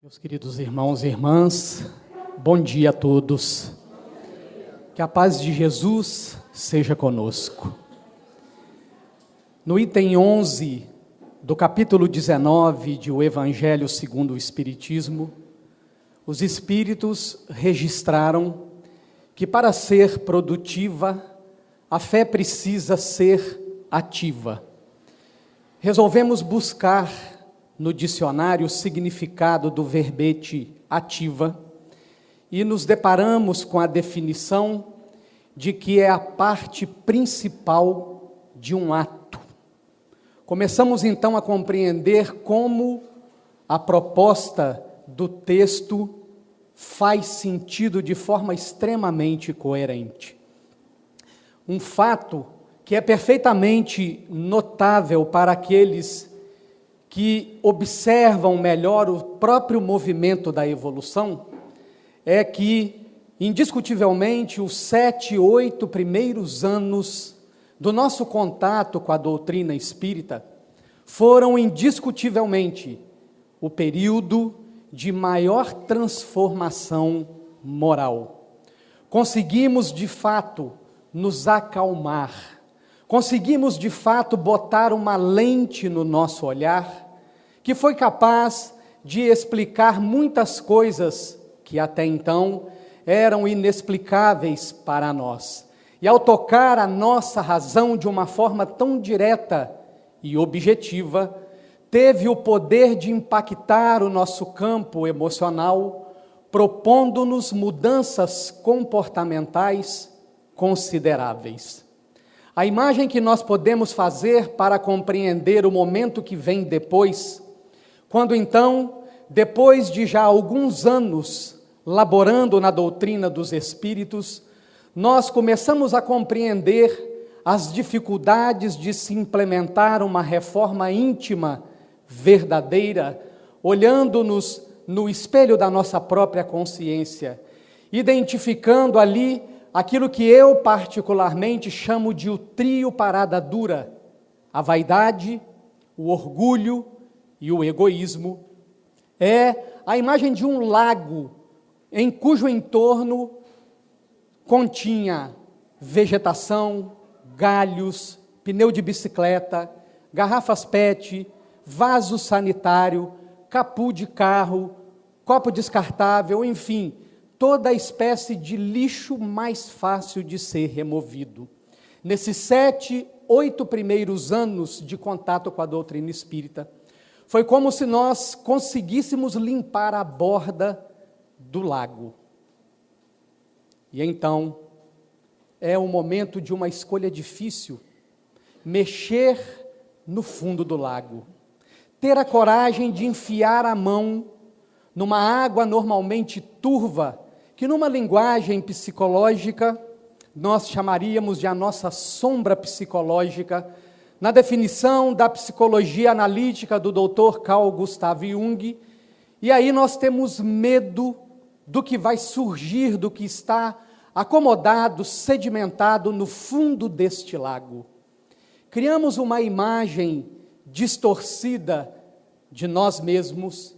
Meus queridos irmãos e irmãs, bom dia a todos. Que a paz de Jesus seja conosco. No item 11 do capítulo 19 de O Evangelho segundo o Espiritismo, os Espíritos registraram que para ser produtiva, a fé precisa ser ativa. Resolvemos buscar no dicionário o significado do verbete ativa e nos deparamos com a definição de que é a parte principal de um ato. Começamos então a compreender como a proposta do texto faz sentido de forma extremamente coerente. Um fato que é perfeitamente notável para aqueles que observam melhor o próprio movimento da evolução, é que, indiscutivelmente, os 7, 8 primeiros anos do nosso contato com a doutrina espírita foram, indiscutivelmente, o período de maior transformação moral. Conseguimos, de fato, nos acalmar. Conseguimos, de fato, botar uma lente no nosso olhar que foi capaz de explicar muitas coisas que até então eram inexplicáveis para nós. E ao tocar a nossa razão de uma forma tão direta e objetiva, teve o poder de impactar o nosso campo emocional, propondo-nos mudanças comportamentais consideráveis. A imagem que nós podemos fazer para compreender o momento que vem depois, quando então, depois de já alguns anos laborando na doutrina dos Espíritos, nós começamos a compreender as dificuldades de se implementar uma reforma íntima, verdadeira, olhando-nos no espelho da nossa própria consciência, identificando ali aquilo que eu particularmente chamo de o trio parada dura: a vaidade, o orgulho e o egoísmo. É a imagem de um lago em cujo entorno continha vegetação, galhos, pneu de bicicleta, garrafas PET, vaso sanitário, capô de carro, copo descartável, enfim, toda espécie de lixo mais fácil de ser removido. Nesses 7, 8 primeiros anos de contato com a doutrina espírita, foi como se nós conseguíssemos limpar a borda do lago. E então, é o momento de uma escolha difícil: mexer no fundo do lago, ter a coragem de enfiar a mão numa água normalmente turva, que numa linguagem psicológica nós chamaríamos de a nossa sombra psicológica, na definição da psicologia analítica do Dr. Carl Gustav Jung. E aí nós temos medo do que vai surgir, do que está acomodado, sedimentado no fundo deste lago. Criamos uma imagem distorcida de nós mesmos,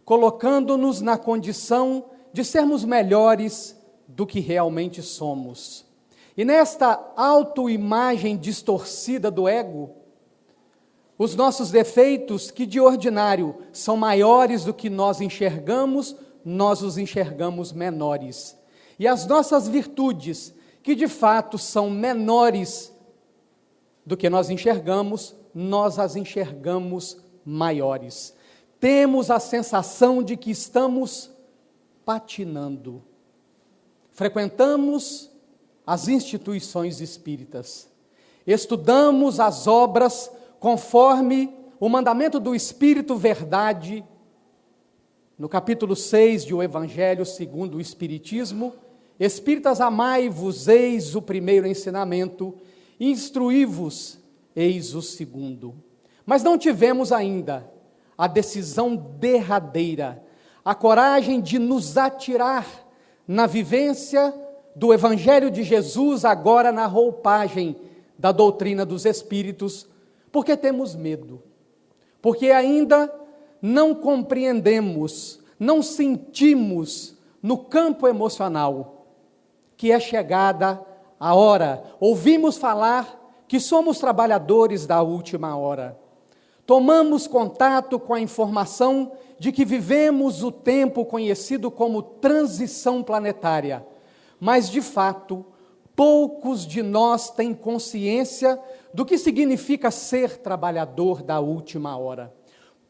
colocando-nos na condição de sermos melhores do que realmente somos. E nesta autoimagem distorcida do ego, os nossos defeitos, que de ordinário são maiores do que nós enxergamos, nós os enxergamos menores. E as nossas virtudes, que de fato são menores do que nós enxergamos, nós as enxergamos maiores. Temos a sensação de que estamos patinando. Frequentamos as instituições espíritas, estudamos as obras conforme o mandamento do Espírito Verdade, no capítulo 6 de O Evangelho segundo o Espiritismo: Espíritas, amai-vos, eis o primeiro ensinamento, instruí-vos, eis o segundo. Mas não tivemos ainda a decisão derradeira, a coragem de nos atirar na vivência do Evangelho de Jesus, agora na roupagem da doutrina dos Espíritos, porque temos medo, porque ainda não compreendemos não sentimos no campo emocional que é chegada a hora. Ouvimos falar que somos trabalhadores da última hora. Tomamos contato com a informação de que vivemos o tempo conhecido como transição planetária, mas, de fato, poucos de nós têm consciência do que significa ser trabalhador da última hora.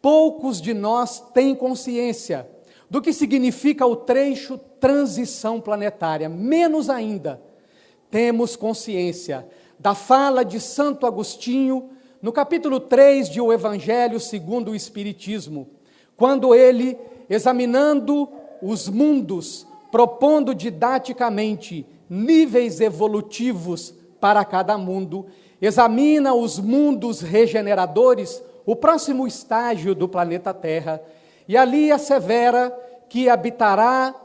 Poucos de nós têm consciência do que significa o trecho transição planetária. Menos ainda, temos consciência da fala de Santo Agostinho, no capítulo 3 de O Evangelho segundo o Espiritismo, quando ele, examinando os mundos, propondo didaticamente níveis evolutivos para cada mundo, examina os mundos regeneradores, o próximo estágio do planeta Terra, e ali assevera que habitará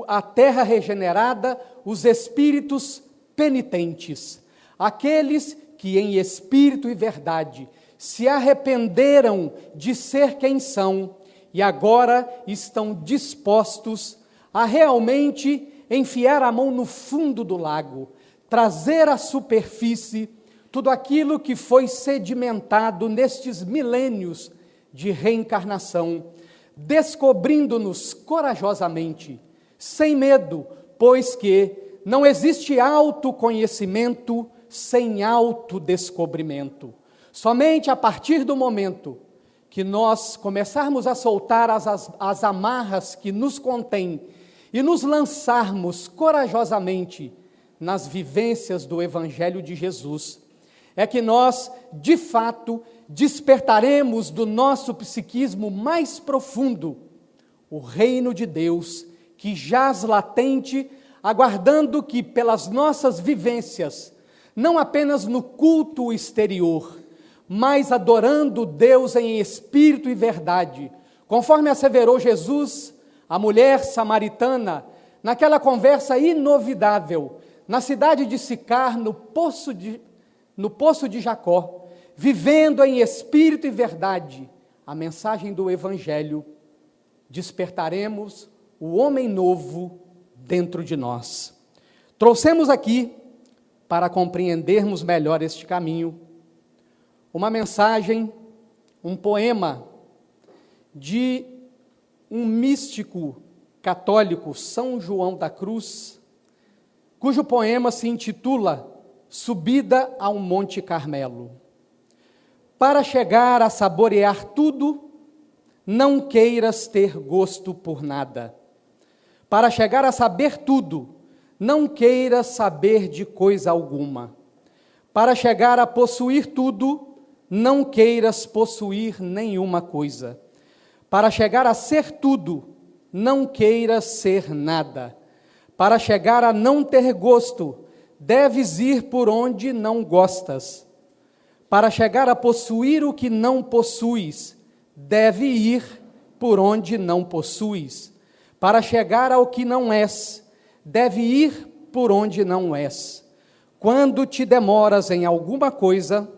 a Terra regenerada os espíritos penitentes, aqueles que em espírito e verdade se arrependeram de ser quem são e agora estão dispostos a realmente enfiar a mão no fundo do lago, trazer à superfície tudo aquilo que foi sedimentado nestes milênios de reencarnação, descobrindo-nos corajosamente, sem medo, pois que não existe autoconhecimento sem autodescobrimento. Somente a partir do momento que nós começarmos a soltar as amarras que nos contêm e nos lançarmos corajosamente nas vivências do Evangelho de Jesus, é que nós, de fato, despertaremos do nosso psiquismo mais profundo o reino de Deus, que jaz latente, aguardando que pelas nossas vivências, não apenas no culto exterior, mas adorando Deus em espírito e verdade, conforme asseverou Jesus, a mulher samaritana, naquela conversa inovidável, na cidade de Sicar, no poço de Jacó, vivendo em espírito e verdade a mensagem do Evangelho, despertaremos o homem novo dentro de nós. Trouxemos aqui, para compreendermos melhor este caminho, uma mensagem, um poema de um místico católico, São João da Cruz, cujo poema se intitula Subida ao Monte Carmelo. Para chegar a saborear tudo, não queiras ter gosto por nada. Para chegar a saber tudo, não queiras saber de coisa alguma. Para chegar a possuir tudo, não queiras possuir nenhuma coisa. Para chegar a ser tudo, não queiras ser nada. Para chegar a não ter gosto, deves ir por onde não gostas. Para chegar a possuir o que não possuis, deve ir por onde não possuis. Para chegar ao que não és, deve ir por onde não és. Quando te demoras em alguma coisa,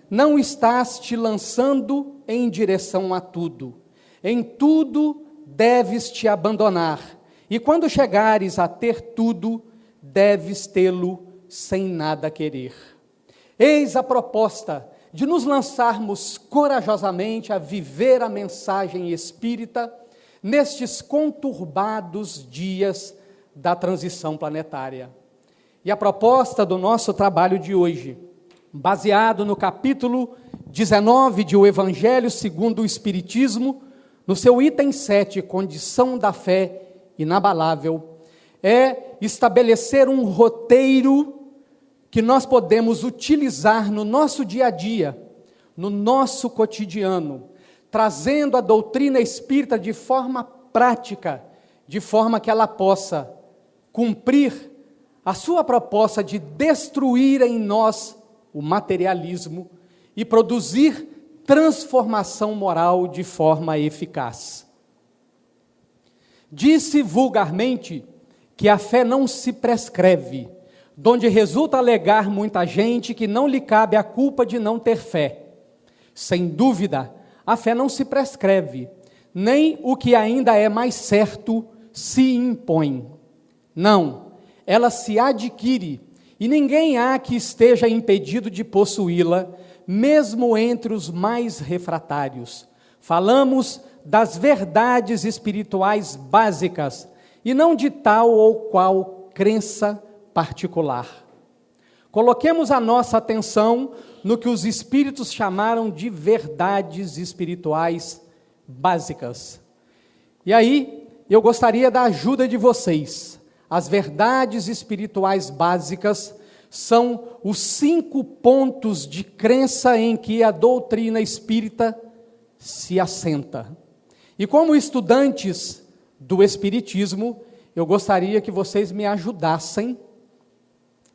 não estás te lançando em direção a tudo. Em tudo deves te abandonar. E quando chegares a ter tudo, deves tê-lo sem nada querer. Eis a proposta de nos lançarmos corajosamente a viver a mensagem espírita nestes conturbados dias da transição planetária. E a proposta do nosso trabalho de hoje, baseado no capítulo 19 de O Evangelho segundo o Espiritismo, no seu item 7, condição da fé inabalável, é estabelecer um roteiro que nós podemos utilizar no nosso dia a dia, no nosso cotidiano, trazendo a doutrina espírita de forma prática, de forma que ela possa cumprir a sua proposta de destruir em nós o materialismo e produzir transformação moral de forma eficaz. Disse vulgarmente que a fé não se prescreve, donde resulta alegar muita gente que não lhe cabe a culpa de não ter fé. Sem dúvida, a fé não se prescreve, nem o que ainda é mais certo se impõe. Não, ela se adquire, e ninguém há que esteja impedido de possuí-la, mesmo entre os mais refratários. Falamos das verdades espirituais básicas, e não de tal ou qual crença particular. Coloquemos a nossa atenção no que os espíritos chamaram de verdades espirituais básicas. E aí, eu gostaria da ajuda de vocês. As verdades espirituais básicas são os 5 pontos de crença em que a doutrina espírita se assenta. E como estudantes do Espiritismo, eu gostaria que vocês me ajudassem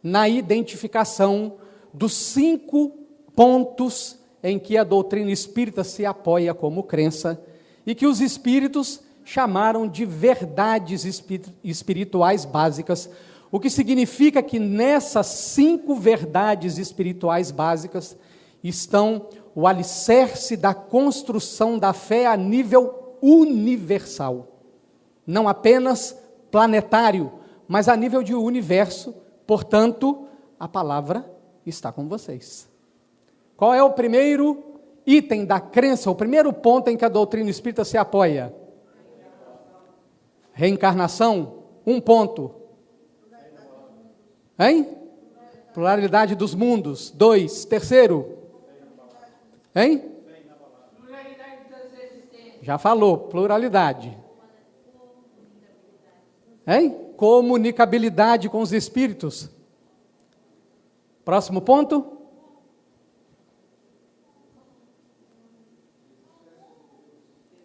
na identificação dos 5 pontos em que a doutrina espírita se apoia como crença e que os espíritos chamaram de verdades espirituais básicas, o que significa que nessas 5 verdades espirituais básicas estão o alicerce da construção da fé a nível universal, não apenas planetário, mas a nível de universo. Portanto, a palavra está com vocês. Qual é o primeiro item da crença, o primeiro ponto em que a doutrina espírita se apoia? Reencarnação, 1 ponto. Hein? Pluralidade dos mundos, 2. Terceiro? Hein? Já falou, pluralidade. Hein? Comunicabilidade com os espíritos. Próximo ponto?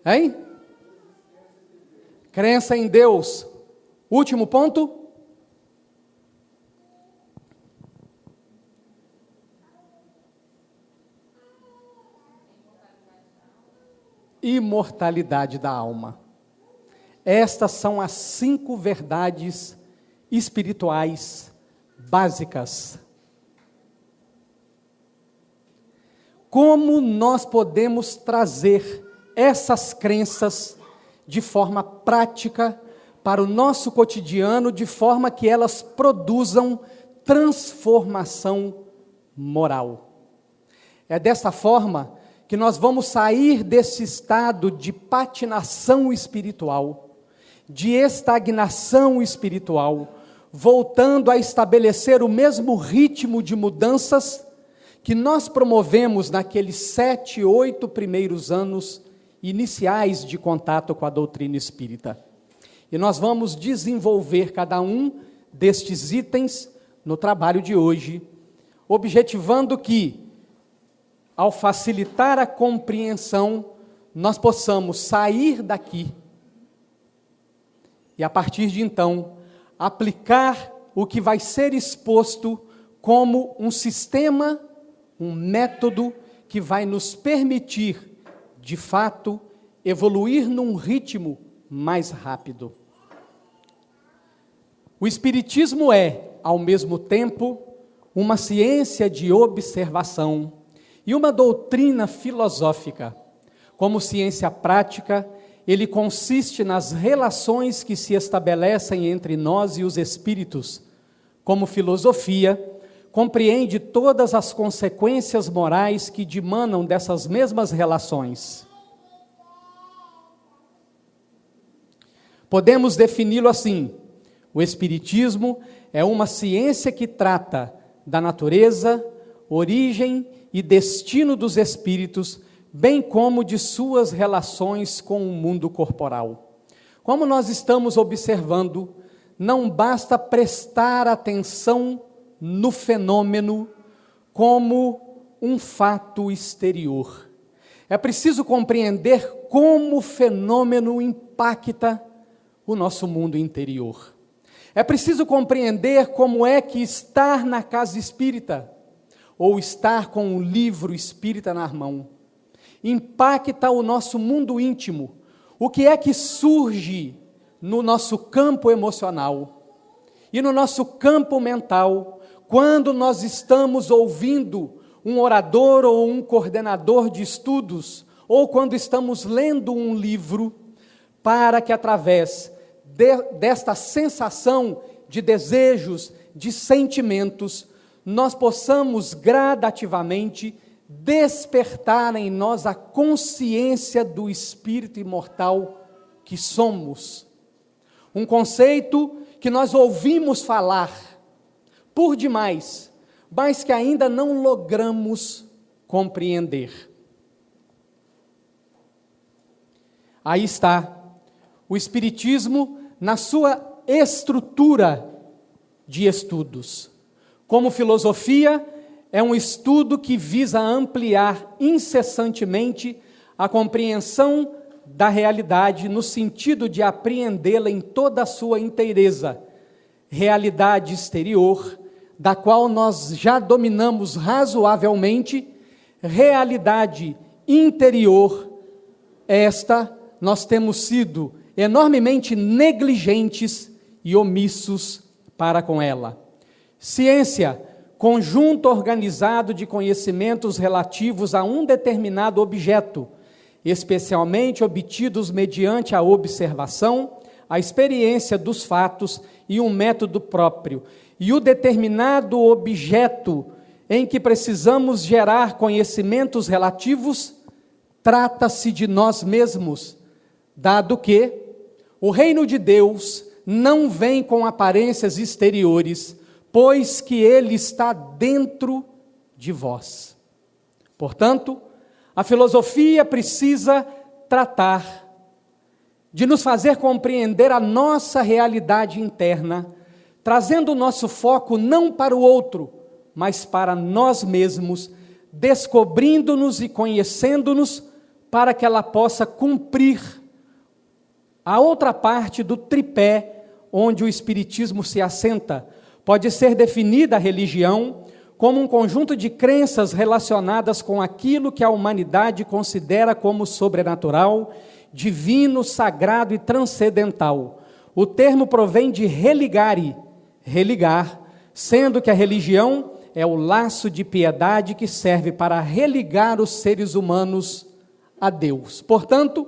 Hein? Crença em Deus. Último ponto? Imortalidade da alma. Estas são as 5 verdades espirituais básicas. Como nós podemos trazer essas crenças de forma prática para o nosso cotidiano, de forma que elas produzam transformação moral? É dessa forma que nós vamos sair desse estado de patinação espiritual, de estagnação espiritual, voltando a estabelecer o mesmo ritmo de mudanças que nós promovemos naqueles 7, 8 primeiros anos iniciais de contato com a doutrina espírita. E nós vamos desenvolver cada um destes itens no trabalho de hoje, objetivando que, ao facilitar a compreensão, nós possamos sair daqui e, a partir de então, aplicar o que vai ser exposto como um sistema, um método que vai nos permitir, de fato, evoluir num ritmo mais rápido. O Espiritismo é, ao mesmo tempo, uma ciência de observação e uma doutrina filosófica. Como ciência prática, ele consiste nas relações que se estabelecem entre nós e os espíritos. Como filosofia, compreende todas as consequências morais que dimanam dessas mesmas relações. Podemos defini-lo assim: o Espiritismo é uma ciência que trata da natureza, origem e destino dos espíritos, bem como de suas relações com o mundo corporal. Como nós estamos observando, não basta prestar atenção no fenômeno como um fato exterior. É preciso compreender como o fenômeno impacta o nosso mundo interior. É preciso compreender como é que estar na casa espírita, ou estar com um livro espírita na mão, impacta o nosso mundo íntimo. O que é que surge no nosso campo emocional e no nosso campo mental, quando nós estamos ouvindo um orador ou um coordenador de estudos, ou quando estamos lendo um livro, para que através desta sensação de desejos, de sentimentos, nós possamos gradativamente despertar em nós a consciência do espírito imortal que somos. Um conceito que nós ouvimos falar por demais, mas que ainda não logramos compreender. Aí está o Espiritismo na sua estrutura de estudos. Como filosofia, é um estudo que visa ampliar incessantemente a compreensão da realidade no sentido de apreendê-la em toda a sua inteireza. Realidade exterior, da qual nós já dominamos razoavelmente, realidade interior, esta nós temos sido enormemente negligentes e omissos para com ela. Ciência, conjunto organizado de conhecimentos relativos a um determinado objeto, especialmente obtidos mediante a observação, a experiência dos fatos e um método próprio. E o determinado objeto em que precisamos gerar conhecimentos relativos, trata-se de nós mesmos, dado que o reino de Deus não vem com aparências exteriores, pois que ele está dentro de vós. Portanto, a filosofia precisa tratar de nos fazer compreender a nossa realidade interna, trazendo o nosso foco não para o outro, mas para nós mesmos, descobrindo-nos e conhecendo-nos, para que ela possa cumprir a outra parte do tripé onde o Espiritismo se assenta. Pode ser definida a religião como um conjunto de crenças relacionadas com aquilo que a humanidade considera como sobrenatural, divino, sagrado e transcendental. O termo provém de religare, religar, sendo que a religião é o laço de piedade que serve para religar os seres humanos a Deus. Portanto,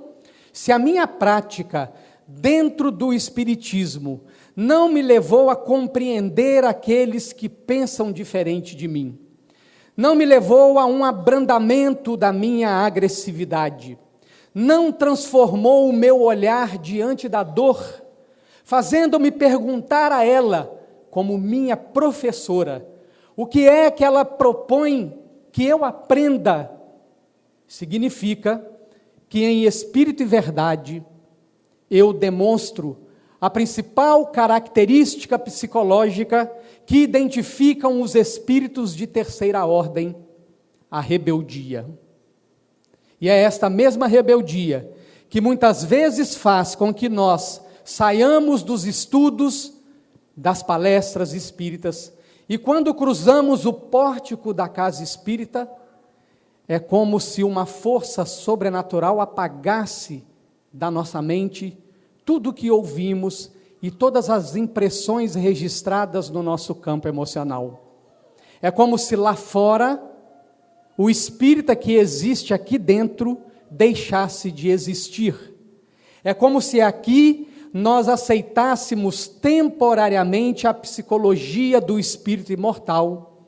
se a minha prática dentro do Espiritismo não me levou a compreender aqueles que pensam diferente de mim, não me levou a um abrandamento da minha agressividade, não transformou o meu olhar diante da dor, fazendo-me perguntar a ela, como minha professora, o que é que ela propõe que eu aprenda, significa que em espírito e verdade eu demonstro a principal característica psicológica que identificam os espíritos de terceira ordem, a rebeldia. E é esta mesma rebeldia que muitas vezes faz com que nós saiamos dos estudos, das palestras espíritas, e quando cruzamos o pórtico da casa espírita, é como se uma força sobrenatural apagasse da nossa mente tudo o que ouvimos e todas as impressões registradas no nosso campo emocional. É como se lá fora o espírita que existe aqui dentro deixasse de existir. É como se aqui nós aceitássemos temporariamente a psicologia do espírito imortal,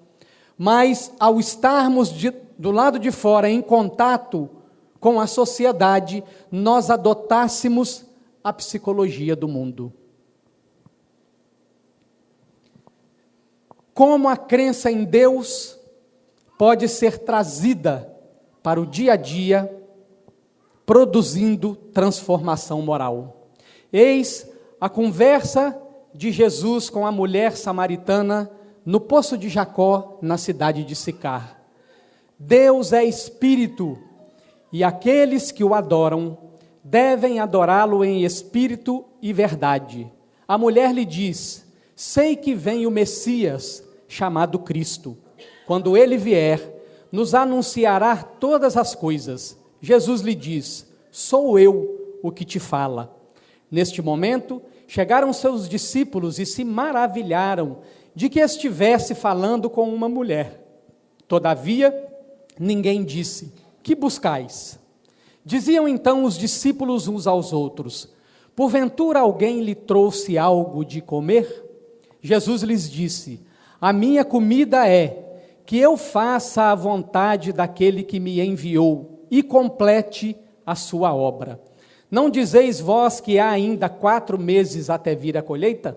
mas ao estarmos do lado de fora em contato com a sociedade, nós adotássemos a psicologia do mundo. Como a crença em Deus pode ser trazida para o dia a dia, produzindo transformação moral. Eis a conversa de Jesus com a mulher samaritana no poço de Jacó, na cidade de Sicar. Deus é espírito, e aqueles que o adoram devem adorá-lo em espírito e verdade. A mulher lhe diz: sei que vem o Messias, chamado Cristo. Quando ele vier, nos anunciará todas as coisas. Jesus lhe diz: sou eu o que te fala. Neste momento, chegaram seus discípulos e se maravilharam de que estivesse falando com uma mulher. Todavia, ninguém disse: que buscais? Diziam então os discípulos uns aos outros: porventura alguém lhe trouxe algo de comer? Jesus lhes disse: a minha comida é que eu faça a vontade daquele que me enviou e complete a sua obra. Não dizeis vós que há ainda 4 meses até vir a colheita?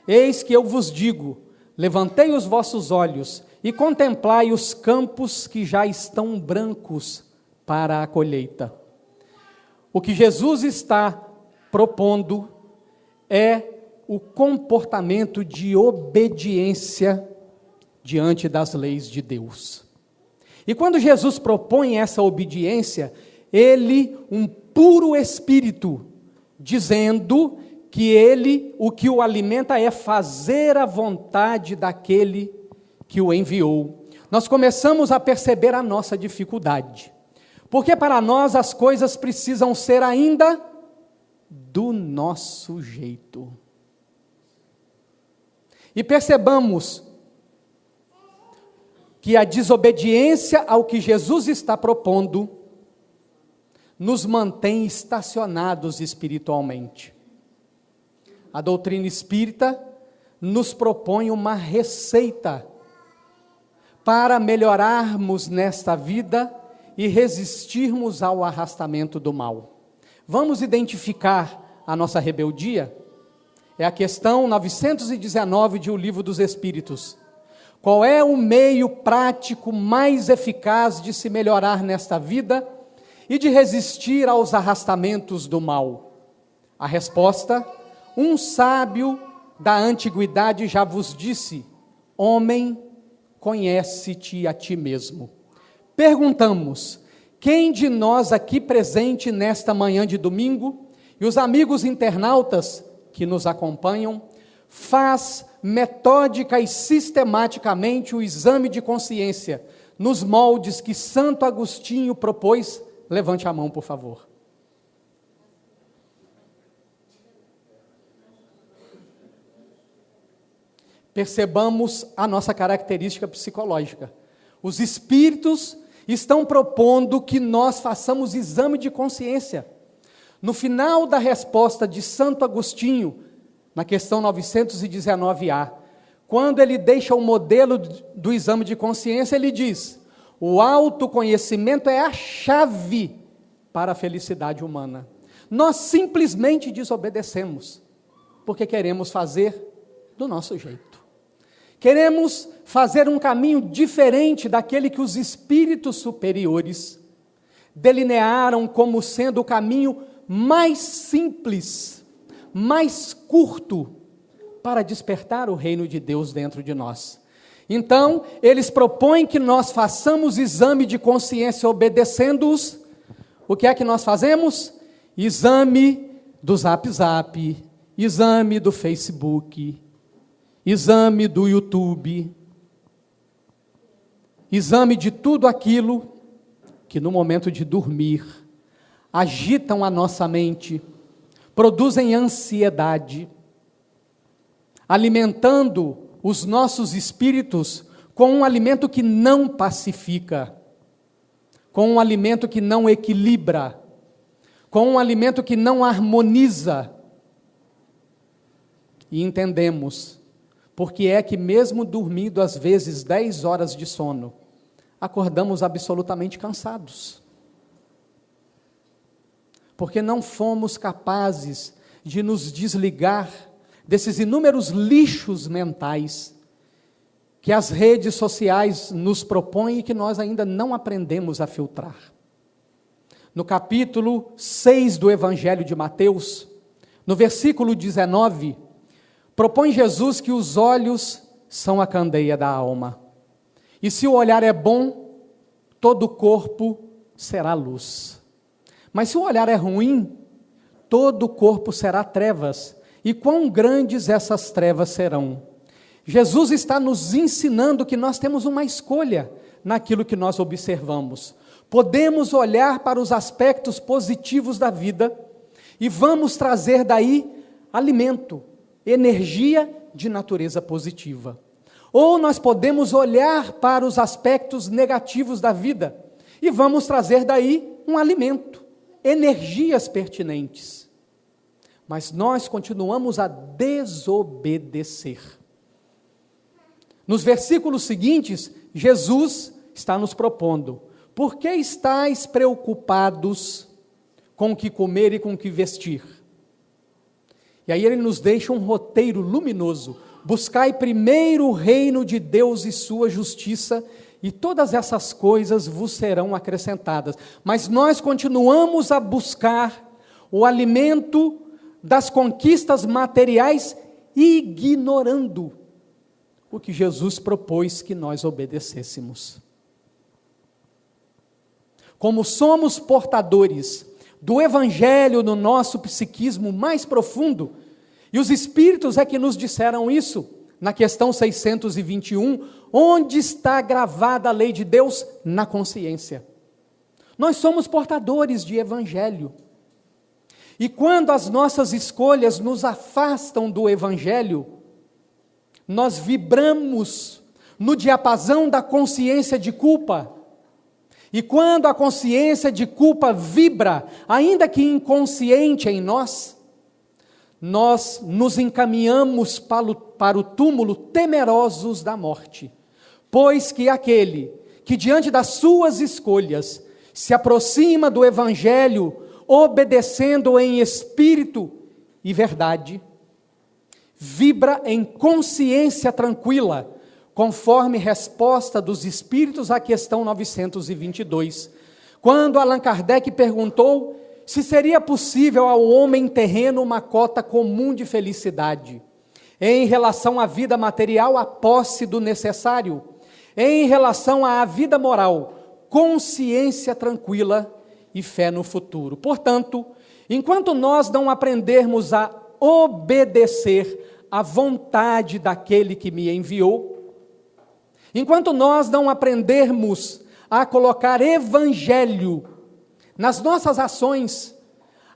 Eis que eu vos digo: levantei os vossos olhos e contemplai os campos que já estão brancos para a colheita. O que Jesus está propondo é o comportamento de obediência diante das leis de Deus. E quando Jesus propõe essa obediência, ele, um puro espírito, dizendo que o que o alimenta é fazer a vontade daquele que o enviou. Nós começamos a perceber a nossa dificuldade, porque para nós as coisas precisam ser ainda do nosso jeito. E percebamos que a desobediência ao que Jesus está propondo nos mantém estacionados espiritualmente. A doutrina espírita nos propõe uma receita para melhorarmos nesta vida e resistirmos ao arrastamento do mal. Vamos identificar a nossa rebeldia? É a questão 919 de O Livro dos Espíritos. Qual é o meio prático mais eficaz de se melhorar nesta vida e de resistir aos arrastamentos do mal? A resposta: um sábio da antiguidade já vos disse: homem, conhece-te a ti mesmo. Perguntamos: quem de nós aqui presente nesta manhã de domingo, e os amigos internautas que nos acompanham, faz metódica e sistematicamente o exame de consciência nos moldes que Santo Agostinho propôs? Levante a mão, por favor. Percebamos a nossa característica psicológica. Os espíritos estão propondo que nós façamos exame de consciência. No final da resposta de Santo Agostinho, na questão 919A, quando ele deixa o modelo do exame de consciência, ele diz: o autoconhecimento é a chave para a felicidade humana. Nós simplesmente desobedecemos, porque queremos fazer do nosso jeito. Queremos fazer um caminho diferente daquele que os espíritos superiores delinearam como sendo o caminho mais simples, mais curto, para despertar o reino de Deus dentro de nós. Então, eles propõem que nós façamos exame de consciência obedecendo-os. O que é que nós fazemos? Exame do Zap Zap, exame do Facebook, exame do YouTube, exame de tudo aquilo que no momento de dormir agitam a nossa mente, produzem ansiedade, alimentando os nossos espíritos com um alimento que não pacifica, com um alimento que não equilibra, com um alimento que não harmoniza. E entendemos porque é que mesmo dormindo às vezes 10 horas de sono, acordamos absolutamente cansados. Porque não fomos capazes de nos desligar desses inúmeros lixos mentais que as redes sociais nos propõem e que nós ainda não aprendemos a filtrar. No capítulo 6 do Evangelho de Mateus, no versículo 19, propõe Jesus que os olhos são a candeia da alma. E se o olhar é bom, todo o corpo será luz. Mas se o olhar é ruim, todo o corpo será trevas. E quão grandes essas trevas serão? Jesus está nos ensinando que nós temos uma escolha naquilo que nós observamos. Podemos olhar para os aspectos positivos da vida e vamos trazer daí alimento, energia de natureza positiva. Ou nós podemos olhar para os aspectos negativos da vida e vamos trazer daí um alimento, energias pertinentes, mas nós continuamos a desobedecer. Nos versículos seguintes, Jesus está nos propondo: por que estáis preocupados com o que comer e com o que vestir? E aí ele nos deixa um roteiro luminoso: buscai primeiro o reino de Deus e sua justiça, e todas essas coisas vos serão acrescentadas. Mas nós continuamos a buscar o alimento das conquistas materiais, ignorando o que Jesus propôs que nós obedecêssemos. Como somos portadores do Evangelho no nosso psiquismo mais profundo, e os Espíritos é que nos disseram isso, na questão 621, onde está gravada a lei de Deus? Na consciência. Nós somos portadores de Evangelho. E quando as nossas escolhas nos afastam do Evangelho, nós vibramos no diapasão da consciência de culpa. E quando a consciência de culpa vibra, ainda que inconsciente em nós nos encaminhamos para o túmulo temerosos da morte. Pois que aquele que diante das suas escolhas se aproxima do Evangelho, obedecendo em espírito e verdade, vibra em consciência tranquila, conforme resposta dos Espíritos à questão 922, quando Allan Kardec perguntou se seria possível ao homem terreno uma cota comum de felicidade, em relação à vida material, a posse do necessário, em relação à vida moral, consciência tranquila e fé no futuro. Portanto, enquanto nós não aprendermos a obedecer à vontade daquele que me enviou, enquanto nós não aprendermos a colocar Evangelho nas nossas ações,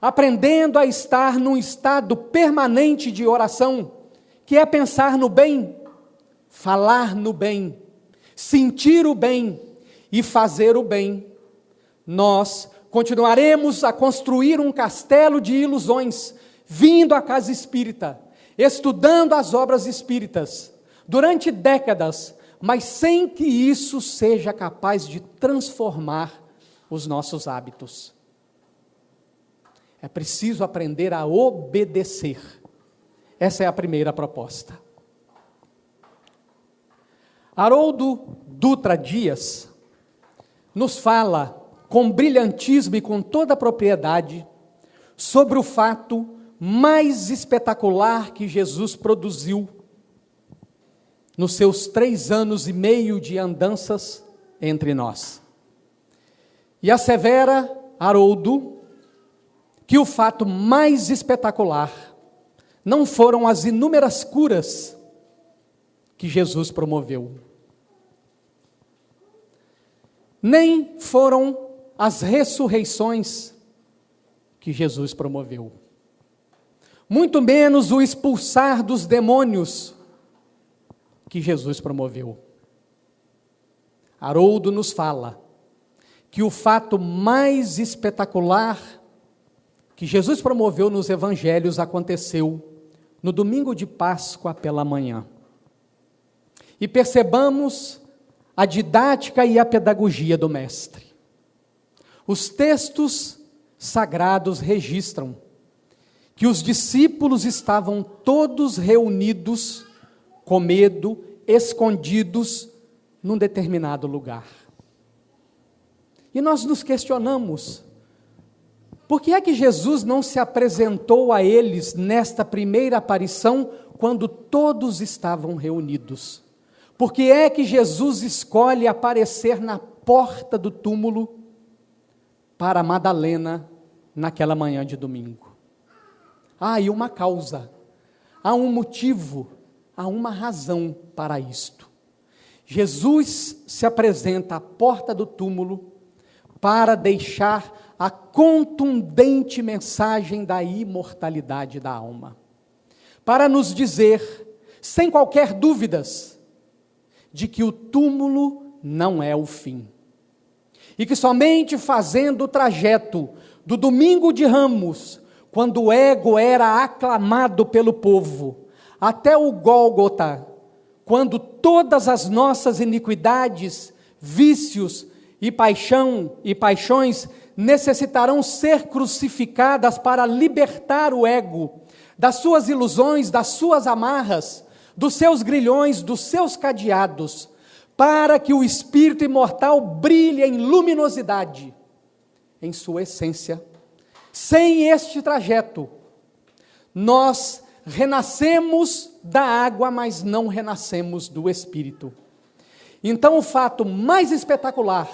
aprendendo a estar num estado permanente de oração, que é pensar no bem, falar no bem, sentir o bem e fazer o bem, nós continuaremos a construir um castelo de ilusões, vindo à casa espírita, estudando as obras espíritas, durante décadas, mas sem que isso seja capaz de transformar os nossos hábitos. É preciso aprender a obedecer. Essa é a primeira proposta. Haroldo Dutra Dias nos fala com brilhantismo e com toda a propriedade sobre o fato mais espetacular que Jesus produziu nos seus 3 anos e meio de andanças entre nós. E assevera Haroldo que o fato mais espetacular não foram as inúmeras curas que Jesus promoveu, nem foram as ressurreições que Jesus promoveu, muito menos o expulsar dos demônios que Jesus promoveu. Haroldo nos fala que o fato mais espetacular que Jesus promoveu nos evangelhos aconteceu no domingo de Páscoa pela manhã. E percebamos a didática e a pedagogia do mestre. Os textos sagrados registram que os discípulos estavam todos reunidos, com medo, escondidos, num determinado lugar. E nós nos questionamos, por que é que Jesus não se apresentou a eles nesta primeira aparição, quando todos estavam reunidos? Por que é que Jesus escolhe aparecer na porta do túmulo para Madalena naquela manhã de domingo? Há aí uma causa, há um motivo, há uma razão para isto. Jesus se apresenta à porta do túmulo para deixar a contundente mensagem da imortalidade da alma, para nos dizer, sem qualquer dúvidas, de que o túmulo não é o fim, e que somente fazendo o trajeto do domingo de Ramos, quando o ego era aclamado pelo povo, até o Gólgota, quando todas as nossas iniquidades, vícios e paixões necessitarão ser crucificadas para libertar o ego das suas ilusões, das suas amarras, dos seus grilhões, dos seus cadeados, para que o espírito imortal brilhe em luminosidade, em sua essência. Sem este trajeto, nós renascemos da água, mas não renascemos do Espírito. Então, o fato mais espetacular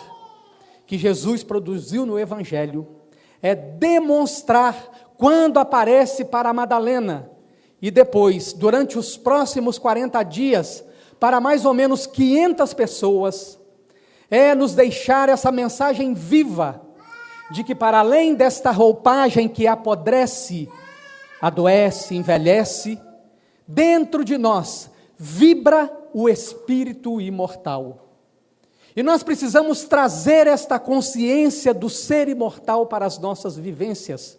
que Jesus produziu no Evangelho é demonstrar, quando aparece para Madalena, e depois, durante os próximos 40 dias, para mais ou menos 500 pessoas, é nos deixar essa mensagem viva, de que para além desta roupagem que apodrece, adoece, envelhece, dentro de nós vibra o espírito imortal. E nós precisamos trazer esta consciência do ser imortal para as nossas vivências,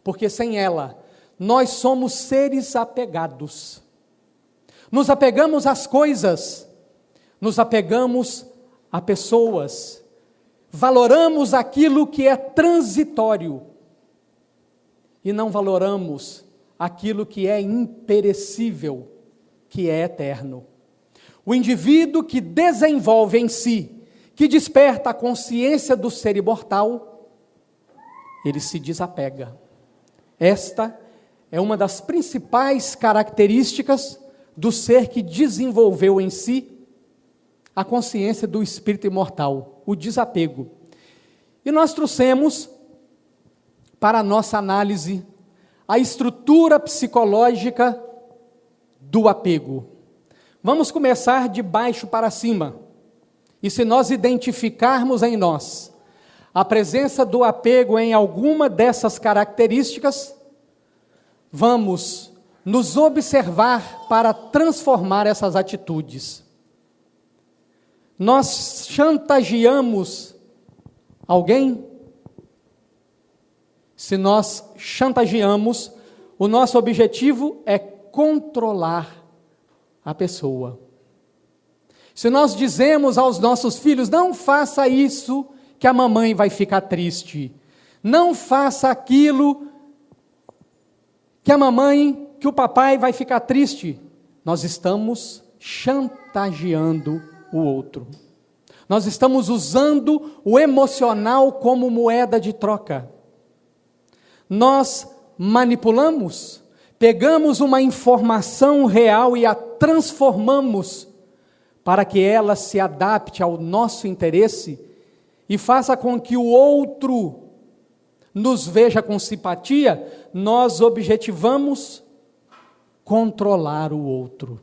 porque sem ela, nós somos seres apegados. Nos apegamos às coisas, nos apegamos a pessoas, valoramos aquilo que é transitório, e não valoramos aquilo que é imperecível, que é eterno. O indivíduo que desenvolve em si, que desperta a consciência do ser imortal, ele se desapega. Esta é uma das principais características do ser que desenvolveu em si a consciência do espírito imortal, o desapego. E nós trouxemos para a nossa análise a estrutura psicológica do apego. Vamos começar de baixo para cima. E se nós identificarmos em nós a presença do apego em alguma dessas características, vamos nos observar para transformar essas atitudes. Nós chantageamos alguém? Se nós chantageamos, o nosso objetivo é controlar a pessoa. Se nós dizemos aos nossos filhos, não faça isso que a mamãe vai ficar triste, não faça aquilo que a mamãe, que o papai vai ficar triste, nós estamos chantageando o outro. Nós estamos usando o emocional como moeda de troca. Nós manipulamos, pegamos uma informação real e a transformamos para que ela se adapte ao nosso interesse e faça com que o outro nos veja com simpatia. Nós objetivamos controlar o outro.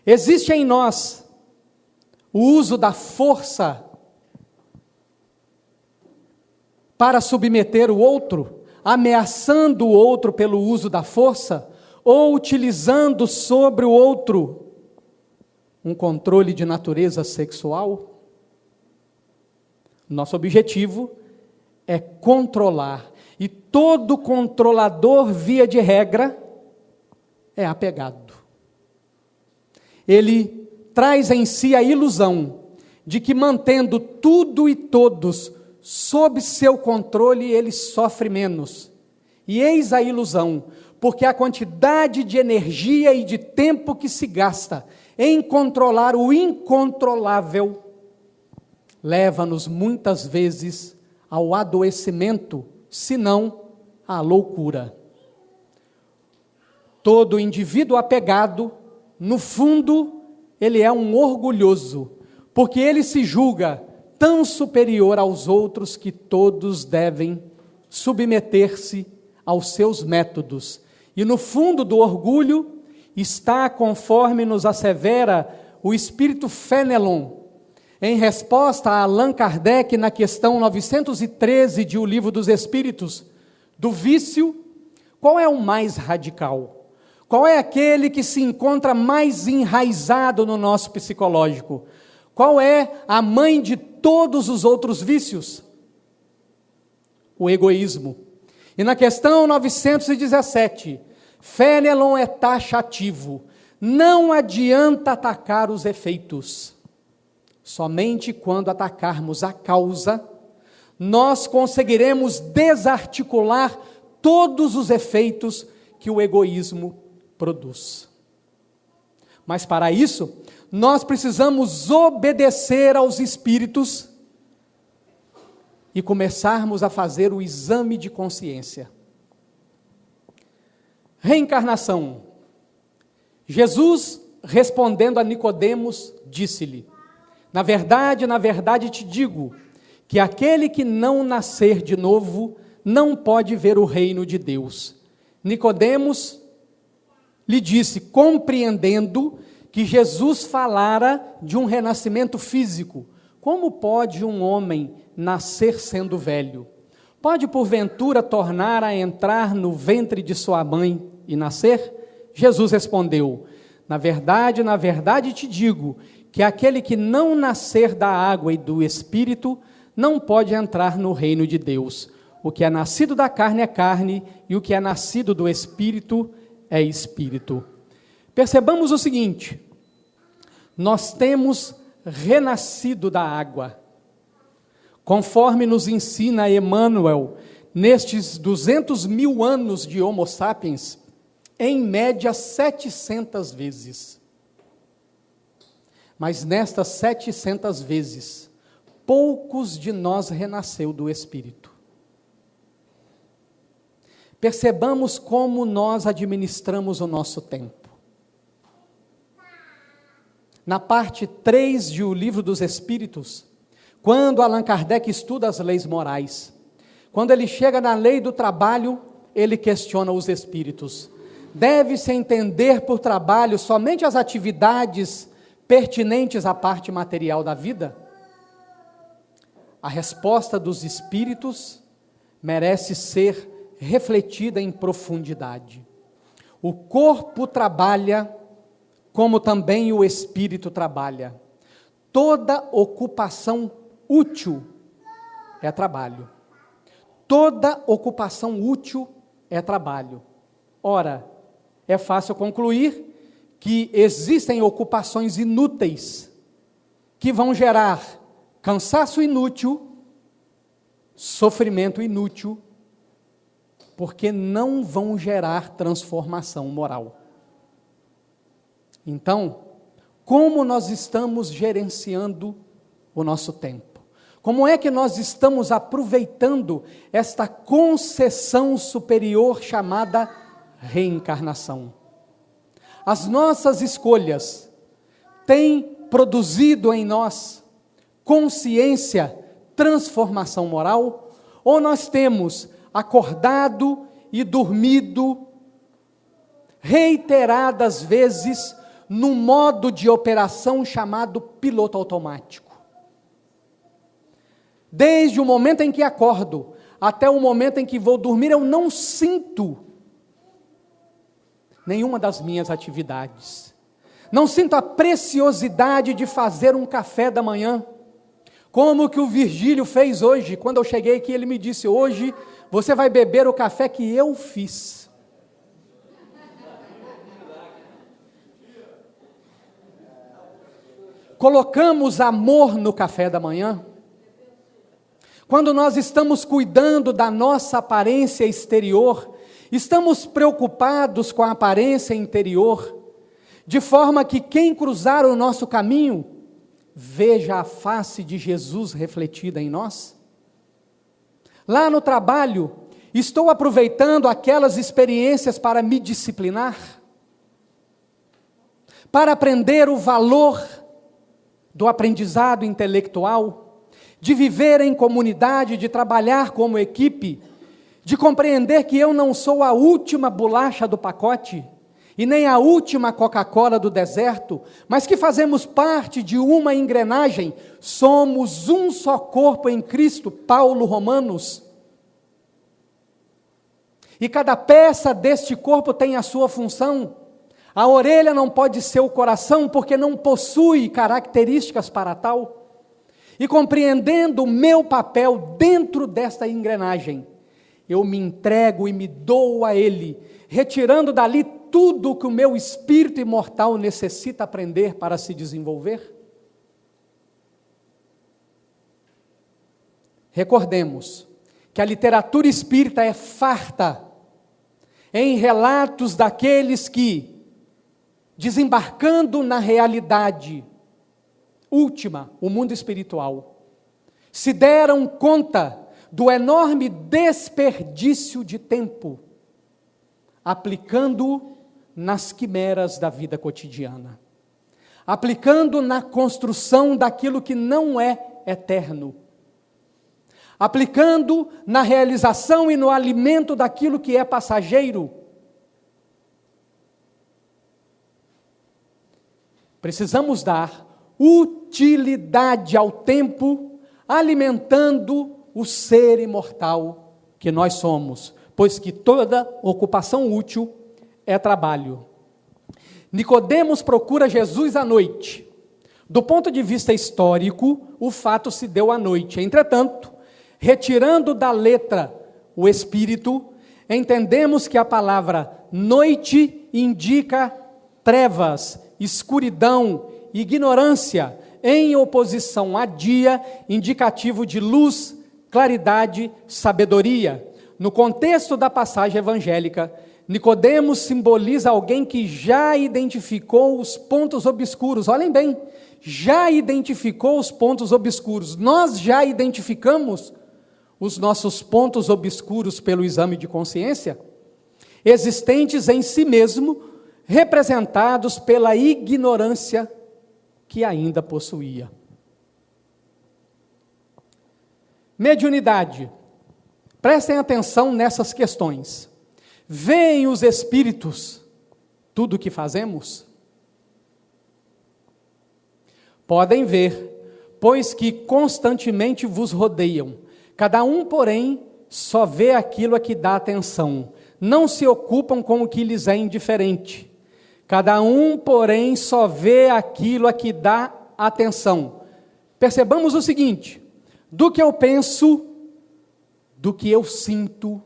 Existe em nós o uso da força para submeter o outro, ameaçando o outro pelo uso da força, ou utilizando sobre o outro um controle de natureza sexual. Nosso objetivo é controlar, e todo controlador, via de regra, é apegado. Ele traz em si a ilusão de que, mantendo tudo e todos sob seu controle, ele sofre menos. E eis a ilusão, porque a quantidade de energia e de tempo que se gasta em controlar o incontrolável leva-nos muitas vezes ao adoecimento, se não à loucura. Todo indivíduo apegado, no fundo, ele é um orgulhoso, porque ele se julga tão superior aos outros que todos devem submeter-se aos seus métodos. E no fundo do orgulho está, conforme nos assevera o espírito Fenelon, em resposta a Allan Kardec na questão 913 de O Livro dos Espíritos, do vício. Qual é o mais radical? Qual é aquele que se encontra mais enraizado no nosso psicológico? Qual é a mãe de todos os outros vícios? o egoísmo. E na questão 917, Fenelon é taxativo. Não adianta atacar os efeitos. Somente quando atacarmos a causa, nós conseguiremos desarticular todos os efeitos que o egoísmo produz. Mas para isso, nós precisamos obedecer aos espíritos e começarmos a fazer o exame de consciência. Reencarnação. Jesus, respondendo a Nicodemos, disse-lhe: na verdade te digo, que aquele que não nascer de novo, não pode ver o reino de Deus. Nicodemos lhe disse, compreendendo que Jesus falara de um renascimento físico. Como pode um homem nascer sendo velho? Pode porventura tornar a entrar no ventre de sua mãe e nascer? Jesus respondeu: na verdade te digo, que aquele que não nascer da água e do Espírito, não pode entrar no reino de Deus. O que é nascido da carne é carne, e o que é nascido do Espírito é Espírito. Percebamos o seguinte: nós temos renascido da água. Conforme nos ensina Emmanuel, nestes 200 mil anos de Homo sapiens, em média 700 vezes. Mas nestas 700 vezes, poucos de nós renasceu do Espírito. Percebamos como nós administramos o nosso tempo. Na parte 3 de O Livro dos Espíritos, quando Allan Kardec estuda as leis morais, quando ele chega na lei do trabalho, ele questiona os espíritos. Deve-se entender por trabalho somente as atividades pertinentes à parte material da vida? A resposta dos espíritos merece ser refletida em profundidade. O corpo trabalha, como também o espírito trabalha. Toda ocupação útil é trabalho. Toda ocupação útil é trabalho. Ora, é fácil concluir que existem ocupações inúteis que vão gerar cansaço inútil, sofrimento inútil, porque não vão gerar transformação moral. Então, como nós estamos gerenciando o nosso tempo? Como é que nós estamos aproveitando esta concessão superior chamada reencarnação? As nossas escolhas têm produzido em nós consciência, transformação moral? Ou nós temos acordado e dormido reiteradas vezes num modo de operação chamado piloto automático? Desde o momento em que acordo até o momento em que vou dormir, eu não sinto nenhuma das minhas atividades. Não sinto a preciosidade de fazer um café da manhã, como que o Virgílio fez hoje. Quando eu cheguei aqui, ele me disse: hoje você vai beber o café que eu fiz. Colocamos amor no café da manhã? Quando nós estamos cuidando da nossa aparência exterior, estamos preocupados com a aparência interior, de forma que quem cruzar o nosso caminho, veja a face de Jesus refletida em nós? Lá no trabalho, estou aproveitando aquelas experiências para me disciplinar? Para aprender o valor do aprendizado intelectual, de viver em comunidade, de trabalhar como equipe, de compreender que eu não sou a última bolacha do pacote, e nem a última Coca-Cola do deserto, mas que fazemos parte de uma engrenagem, somos um só corpo em Cristo, Paulo Romanos. E cada peça deste corpo tem a sua função. A orelha não pode ser o coração, porque não possui características para tal. e compreendendo o meu papel dentro desta engrenagem, eu me entrego e me dou a Ele, retirando dali tudo que o meu espírito imortal necessita aprender para se desenvolver? Recordemos que a literatura espírita é farta em relatos daqueles que, desembarcando na realidade última, o mundo espiritual, se deram conta do enorme desperdício de tempo, aplicando nas quimeras da vida cotidiana, aplicando na construção daquilo que não é eterno, aplicando na realização e no alimento daquilo que é passageiro. Precisamos dar utilidade ao tempo, alimentando o ser imortal que nós somos, pois que toda ocupação útil é trabalho. Nicodemos procura Jesus à noite. Do ponto de vista histórico, o fato se deu à noite. Entretanto, retirando da letra o espírito, entendemos que a palavra noite indica trevas, escuridão, ignorância, em oposição a dia, indicativo de luz, claridade, sabedoria. No contexto da passagem evangélica, Nicodemos simboliza alguém que já identificou os pontos obscuros. Olhem bem, já identificou os pontos obscuros. Nós já identificamos os nossos pontos obscuros pelo exame de consciência, existentes em si mesmo, representados pela ignorância que ainda possuía. Mediunidade. Prestem atenção nessas questões. Veem os espíritos tudo o que fazemos? Podem ver, pois que constantemente vos rodeiam. Cada um, porém, só vê aquilo a que dá atenção. Não se ocupam com o que lhes é indiferente. Cada um, porém, só vê aquilo a que dá atenção. Percebamos o seguinte: do que eu penso, do que eu sinto,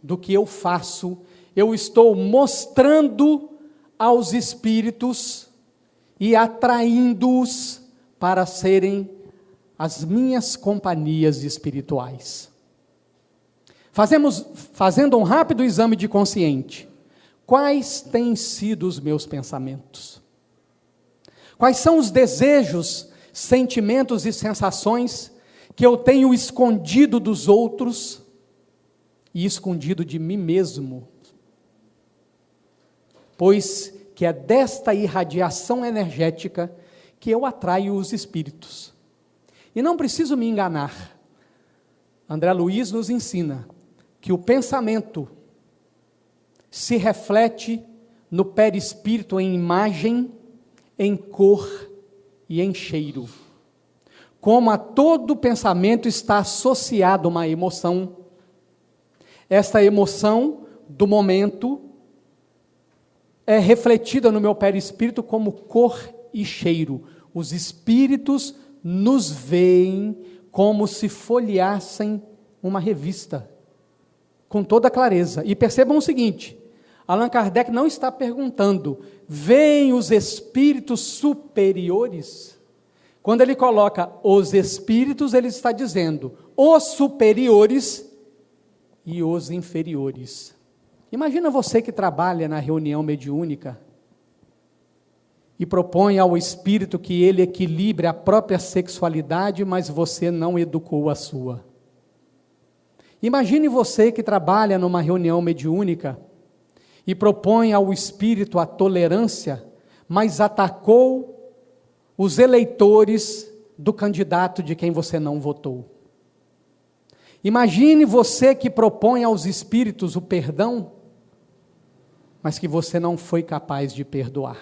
do que eu faço, eu estou mostrando aos espíritos e atraindo-os para serem as minhas companhias espirituais. Fazendo um rápido exame de consciente, quais têm sido os meus pensamentos? Quais são os desejos, sentimentos e sensações que eu tenho escondido dos outros e escondido de mim mesmo? Pois que é desta irradiação energética que eu atraio os espíritos. E não preciso me enganar. André Luiz nos ensina que o pensamento se reflete no perispírito em imagem, em cor e em cheiro. Como a todo pensamento está associado uma emoção, esta emoção do momento é refletida no meu perispírito como cor e cheiro. Os espíritos nos veem como se folheassem uma revista, com toda clareza. E percebam o seguinte: Allan Kardec não está perguntando, veem os espíritos superiores? Quando ele coloca os espíritos, ele está dizendo os superiores e os inferiores. Imagina você que trabalha na reunião mediúnica e propõe ao espírito que ele equilibre a própria sexualidade, mas você não educou a sua. Imagine você que trabalha numa reunião mediúnica e propõe ao espírito a tolerância, mas atacou os eleitores do candidato de quem você não votou. Imagine você que propõe aos espíritos o perdão, mas que você não foi capaz de perdoar.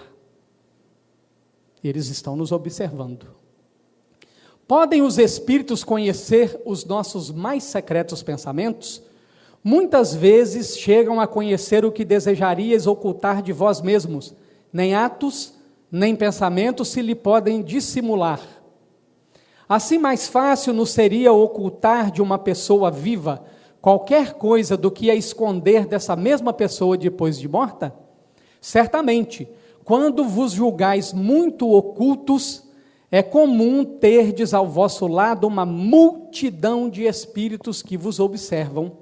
Eles estão nos observando. Podem os espíritos conhecer os nossos mais secretos pensamentos? Muitas vezes chegam a conhecer o que desejarias ocultar de vós mesmos. Nem atos, nem pensamentos se lhe podem dissimular. Assim, mais fácil nos seria ocultar de uma pessoa viva qualquer coisa do que a esconder dessa mesma pessoa depois de morta? Certamente, quando vos julgais muito ocultos, é comum terdes ao vosso lado uma multidão de espíritos que vos observam,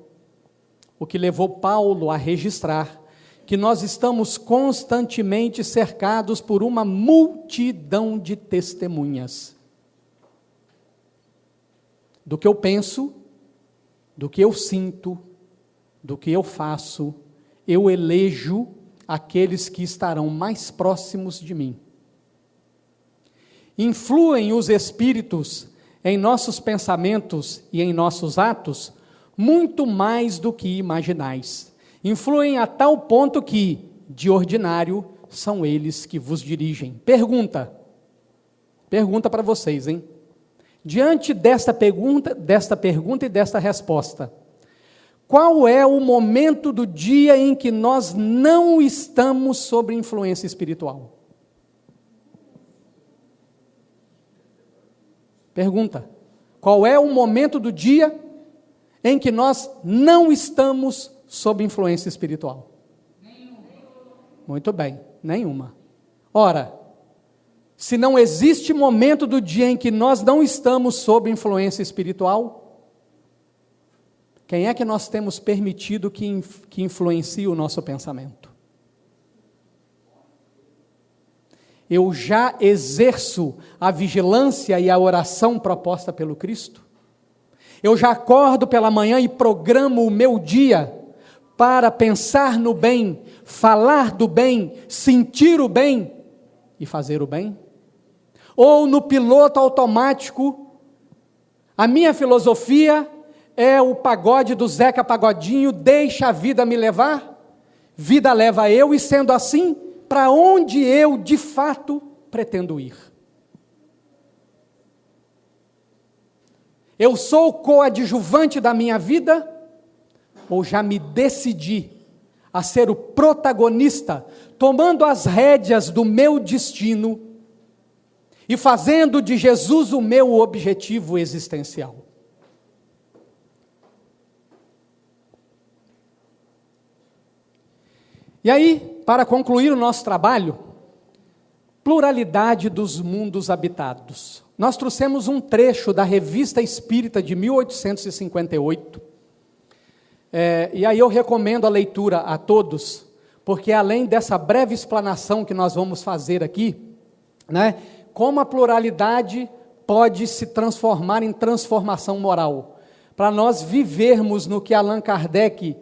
o que levou Paulo a registrar que nós estamos constantemente cercados por uma multidão de testemunhas do que eu penso, do que eu sinto, do que eu faço. Eu elejo aqueles que estarão mais próximos de mim. Influem os espíritos em nossos pensamentos e em nossos atos muito mais do que imaginais. Influem a tal ponto que, de ordinário, são eles que vos dirigem. Pergunta para vocês, hein? Diante desta pergunta e desta resposta, qual é o momento do dia em que nós não estamos sob influência espiritual? Pergunta: qual é o momento do dia em que nós não estamos sob influência espiritual? Nenhuma. Muito bem, nenhuma. Ora, se não existe momento do dia em que nós não estamos sob influência espiritual, quem é que nós temos permitido que influencie o nosso pensamento? Eu já exerço a vigilância e a oração proposta pelo Cristo? Eu já acordo pela manhã e programo o meu dia para pensar no bem, falar do bem, sentir o bem e fazer o bem? Ou no piloto automático, a minha filosofia é o pagode do Zeca Pagodinho, deixa a vida me levar, vida leva eu, e sendo assim, para onde eu de fato pretendo ir? Eu sou o coadjuvante da minha vida, ou já me decidi a ser o protagonista, tomando as rédeas do meu destino e fazendo de Jesus o meu objetivo existencial? E aí, para concluir o nosso trabalho, pluralidade dos mundos habitados. Nós trouxemos um trecho da Revista Espírita de 1858, e aí eu recomendo a leitura a todos, porque além dessa breve explanação que nós vamos fazer aqui, né, como a pluralidade pode se transformar em transformação moral, para nós vivermos no que Allan Kardec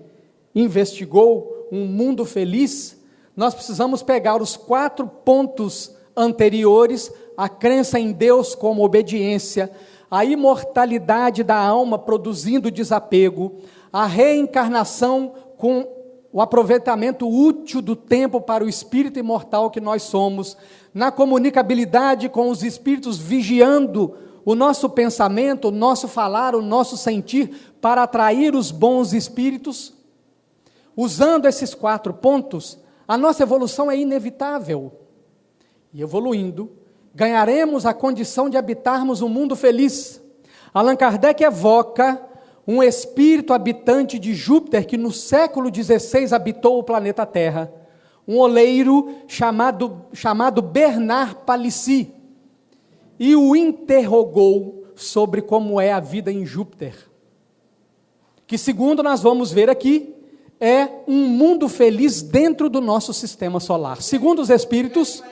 investigou, um mundo feliz, nós precisamos pegar os 4 pontos anteriores: a crença em Deus como obediência, a imortalidade da alma produzindo desapego, a reencarnação com o aproveitamento útil do tempo para o espírito imortal que nós somos, na comunicabilidade com os espíritos, vigiando o nosso pensamento, o nosso falar, o nosso sentir, para atrair os bons espíritos. Usando esses 4 pontos, a nossa evolução é inevitável. E evoluindo, ganharemos a condição de habitarmos um mundo feliz. Allan Kardec evoca um espírito habitante de Júpiter, que no século XVI habitou o planeta Terra, um oleiro chamado Bernard Palissy, e o interrogou sobre como é a vida em Júpiter, que, segundo nós vamos ver aqui, é um mundo feliz dentro do nosso sistema solar. Segundo os espíritos,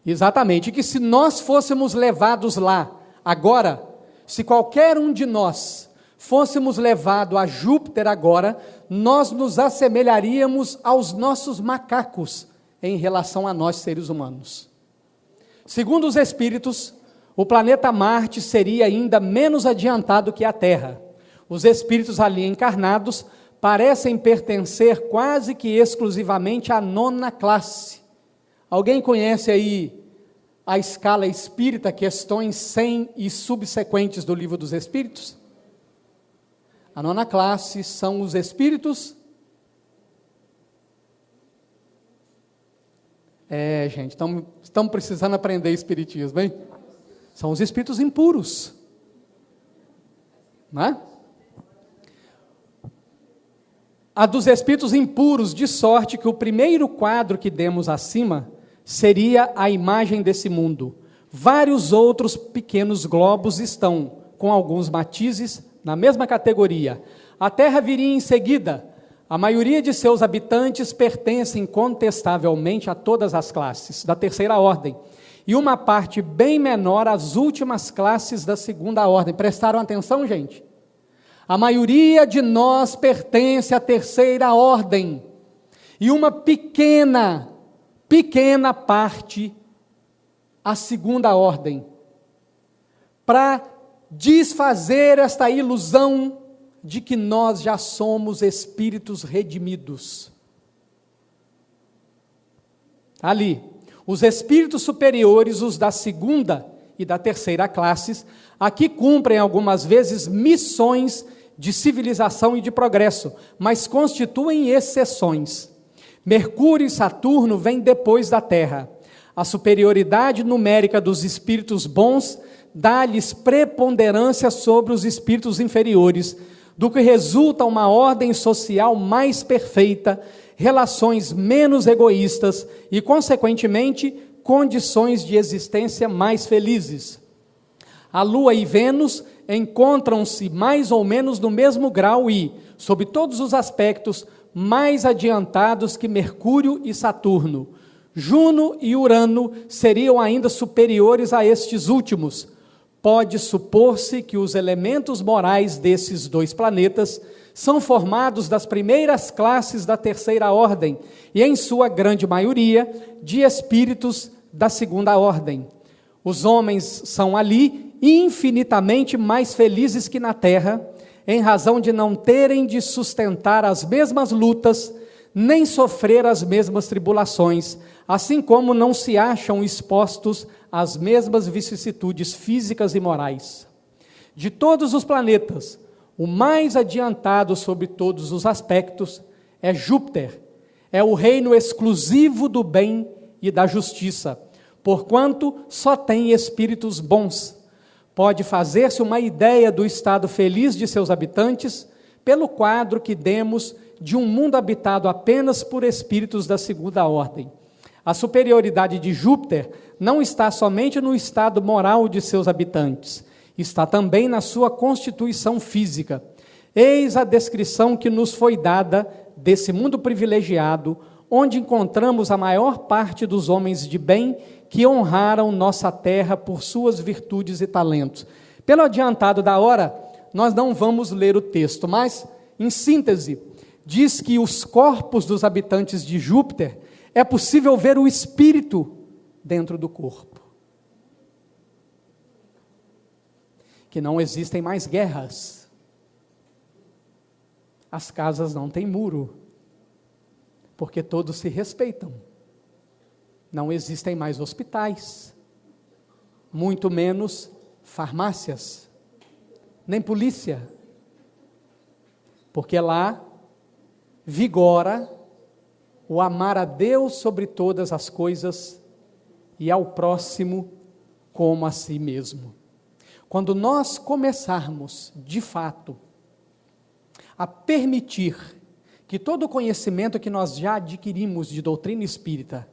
exatamente, que se nós fôssemos levados lá, agora, se qualquer um de nós fôssemos levados a Júpiter agora, nós nos assemelharíamos aos nossos macacos em relação a nós seres humanos. Segundo os espíritos, o planeta Marte seria ainda menos adiantado que a Terra. Os espíritos ali encarnados parecem pertencer quase que exclusivamente à 9ª classe. Alguém conhece aí a escala espírita, questões 100 e subsequentes do Livro dos Espíritos? A 9ª classe são os espíritos Gente, estamos precisando aprender espiritismo, hein? São os espíritos impuros, não é? A dos espíritos impuros, de sorte que o primeiro quadro que demos acima seria a imagem desse mundo. Vários outros pequenos globos estão, com alguns matizes, na mesma categoria. A Terra viria em seguida. A maioria de seus habitantes pertencem incontestavelmente a todas as classes da terceira ordem, e uma parte bem menor às últimas classes da segunda ordem. Prestaram atenção, gente? A maioria de nós pertence à terceira ordem, e uma pequena parte à segunda ordem, para desfazer esta ilusão de que nós já somos espíritos redimidos. Ali, os espíritos superiores, os da segunda e da terceira classes, aqui cumprem algumas vezes missões de civilização e de progresso, mas constituem exceções. Mercúrio e Saturno vêm depois da Terra. A superioridade numérica dos espíritos bons dá-lhes preponderância sobre os espíritos inferiores, do que resulta uma ordem social mais perfeita, relações menos egoístas e, consequentemente, condições de existência mais felizes. A Lua e Vênus encontram-se mais ou menos no mesmo grau e, sob todos os aspectos, mais adiantados que Mercúrio e Saturno. Juno e Urano seriam ainda superiores a estes últimos. Pode supor-se que os elementos morais desses dois planetas são formados das primeiras classes da terceira ordem e, em sua grande maioria, de espíritos da segunda ordem. Os homens são ali infinitamente mais felizes que na Terra, em razão de não terem de sustentar as mesmas lutas, nem sofrer as mesmas tribulações, assim como não se acham expostos às mesmas vicissitudes físicas e morais. De todos os planetas, o mais adiantado sobre todos os aspectos é Júpiter, é o reino exclusivo do bem e da justiça, porquanto só tem espíritos bons. Pode fazer-se uma ideia do estado feliz de seus habitantes pelo quadro que demos de um mundo habitado apenas por espíritos da segunda ordem. A superioridade de Júpiter não está somente no estado moral de seus habitantes, está também na sua constituição física. Eis a descrição que nos foi dada desse mundo privilegiado, onde encontramos a maior parte dos homens de bem que honraram nossa terra por suas virtudes e talentos. Pelo adiantado da hora, nós não vamos ler o texto, mas, em síntese, diz que os corpos dos habitantes de Júpiter é possível ver o espírito dentro do corpo. Que não existem mais guerras. As casas não têm muro, porque todos se respeitam. Não existem mais hospitais, muito menos farmácias, nem polícia, porque lá vigora o amar a Deus sobre todas as coisas e ao próximo como a si mesmo. Quando nós começarmos, de fato, a permitir que todo o conhecimento que nós já adquirimos de doutrina espírita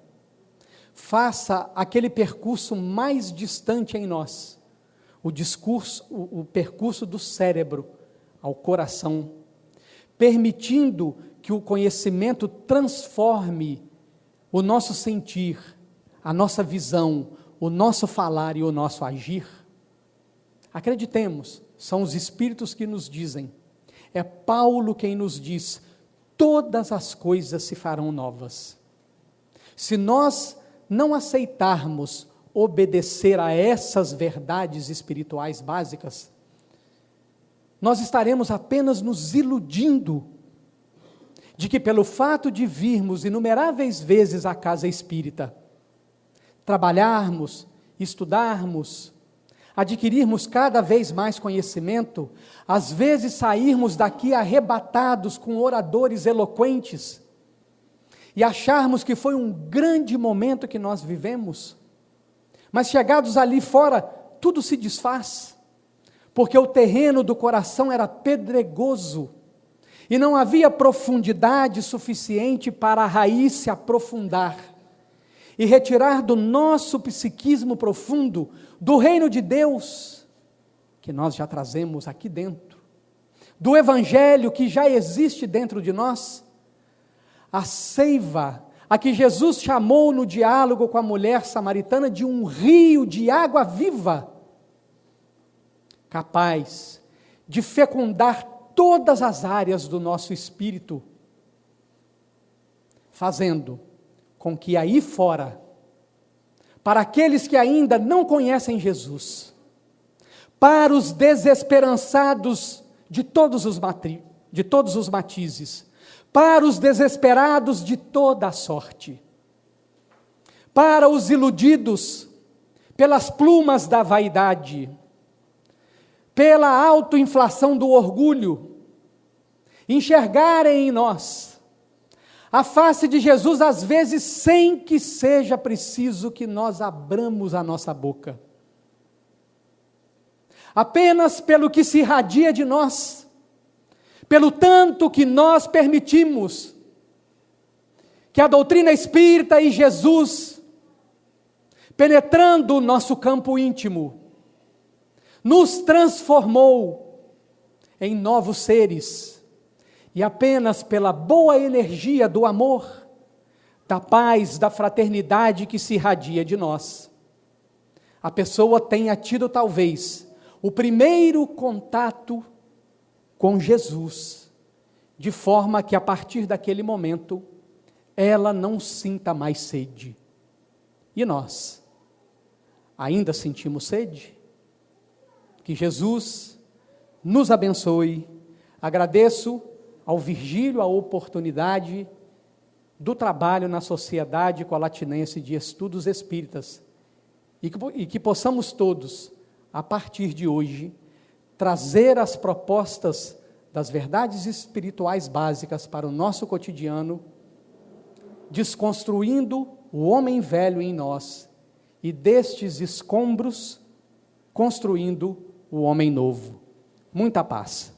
faça aquele percurso mais distante em nós, o percurso do cérebro ao coração, permitindo que o conhecimento transforme o nosso sentir, a nossa visão, o nosso falar e o nosso agir. Acreditemos, são os Espíritos que nos dizem, é Paulo quem nos diz, todas as coisas se farão novas. Se nós não aceitarmos obedecer a essas verdades espirituais básicas, nós estaremos apenas nos iludindo de que pelo fato de virmos inumeráveis vezes à casa espírita, trabalharmos, estudarmos, adquirirmos cada vez mais conhecimento, às vezes sairmos daqui arrebatados com oradores eloquentes, e acharmos que foi um grande momento que nós vivemos, mas chegados ali fora, tudo se desfaz, porque o terreno do coração era pedregoso, e não havia profundidade suficiente para a raiz se aprofundar, e retirar do nosso psiquismo profundo, do reino de Deus, que nós já trazemos aqui dentro, do evangelho que já existe dentro de nós, a seiva, a que Jesus chamou no diálogo com a mulher samaritana de um rio de água viva, capaz de fecundar todas as áreas do nosso espírito, fazendo com que aí fora, para aqueles que ainda não conhecem Jesus, para os desesperançados de todos os matizes, para os desesperados de toda a sorte, para os iludidos pelas plumas da vaidade, pela autoinflação do orgulho, enxergarem em nós a face de Jesus, às vezes sem que seja preciso que nós abramos a nossa boca, apenas pelo que se irradia de nós, pelo tanto que nós permitimos que a doutrina espírita e Jesus, penetrando o nosso campo íntimo, nos transformou em novos seres, e apenas pela boa energia do amor, da paz, da fraternidade que se irradia de nós, a pessoa tenha tido talvez o primeiro contato com Jesus, de forma que a partir daquele momento, ela não sinta mais sede. E nós, ainda sentimos sede? Que Jesus nos abençoe. Agradeço ao Virgílio a oportunidade do trabalho na Sociedade Colatinense de Estudos Espíritas, e que possamos todos, a partir de hoje, trazer as propostas das verdades espirituais básicas para o nosso cotidiano, desconstruindo o homem velho em nós, e destes escombros, construindo o homem novo. Muita paz.